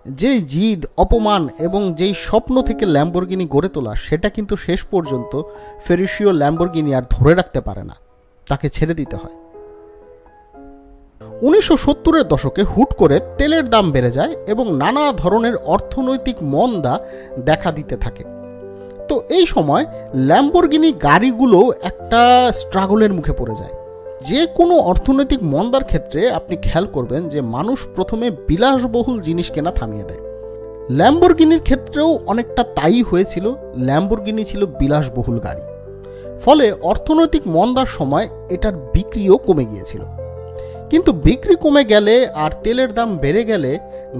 যে জিদ, অপমান এবং যেই স্বপ্ন থেকে ল্যাম্বরগিনি গড়ে তোলা, সেটা কিন্তু শেষ পর্যন্ত ফেরুশিও ল্যাম্বরগিনি আর ধরে রাখতে পারে না, তাকে ছেড়ে দিতে হয়। 1970-এর দশকে হুট করে তেলের দাম বেড়ে যায় এবং নানা ধরনের অর্থনৈতিক মন্দা দেখা দিতে থাকে। তো এই সময় ল্যাম্বরগিনি গাড়িগুলো একটা স্ট্রাগলের মুখে পড়ে যায়। যে কোনো অর্থনৈতিক মন্দার ক্ষেত্রে আপনি খেয়াল করবেন যে মানুষ প্রথমে বিলাসবহুল জিনিস কেনা থামিয়ে দেয়। ল্যাম্বরগিনির ক্ষেত্রেও অনেকটা তাই হয়েছিল। ল্যাম্বরগিনি ছিল বিলাসবহুল গাড়ি, ফলে অর্থনৈতিক মন্দার সময় এটার বিক্রিও কমে গিয়েছিল। কিন্তু বিক্রি কমে গেলে আর তেলের দাম বেড়ে গেলে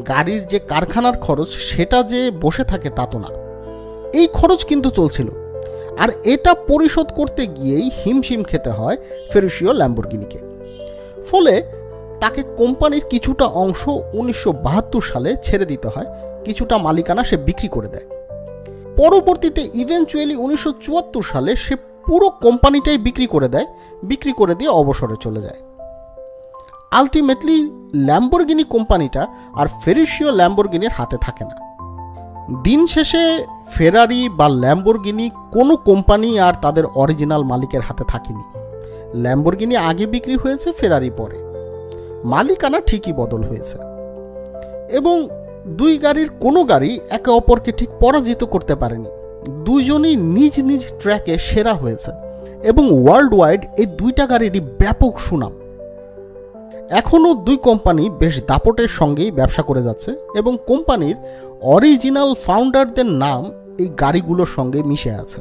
গাড়ির যে কারখানার খরচ, সেটা যে বসে থাকে তা তো না, এই খরচ কিন্তু চলছিল। আর এটা পরিশোধ করতে গিয়েই হিমশিম খেতে হয় ফেরুশিও ল্যাম্বরগিনিকে। ফলে তাকে কোম্পানির কিছুটা অংশ 1972 সালে ছেড়ে দিতে হয়, কিছুটা মালিকানা সে বিক্রি করে দেয়। পরবর্তীতে ইভেনচুয়ালি 1974 সালে সে পুরো কোম্পানিটাই বিক্রি করে দেয়, বিক্রি করে দিয়ে অবসরে চলে যায়। আলটিমেটলি ল্যাম্বরগিনি কোম্পানিটা আর ফেরুশিও ল্যাম্বরগিনির হাতে থাকে না। দিন শেষে ফেরারি বা ল্যাম্বরগিনি কোনো কোম্পানি আর তাদের অরিজিনাল মালিকের হাতে থাকেনি। ল্যাম্বরগিনি আগে বিক্রি হয়েছে, ফেরারি পরে। মালিকানা ঠিকই বদল হয়েছে এবং দুই গাড়ির কোনো গাড়ি একে অপরকে ঠিক পরাজিত করতে পারেনি। দুইজনই নিজ নিজ ট্র্যাকে সেরা হয়েছে এবং ওয়ার্ল্ড ওয়াইড এই দুইটা গাড়িরই ব্যাপক সুনাম। এখনও দুই কোম্পানি বেশ দাপটের সঙ্গেই ব্যবসা করে যাচ্ছে এবং কোম্পানির অরিজিনাল ফাউন্ডারদের নাম এই গাড়িগুলোর সঙ্গে মিশে আছে।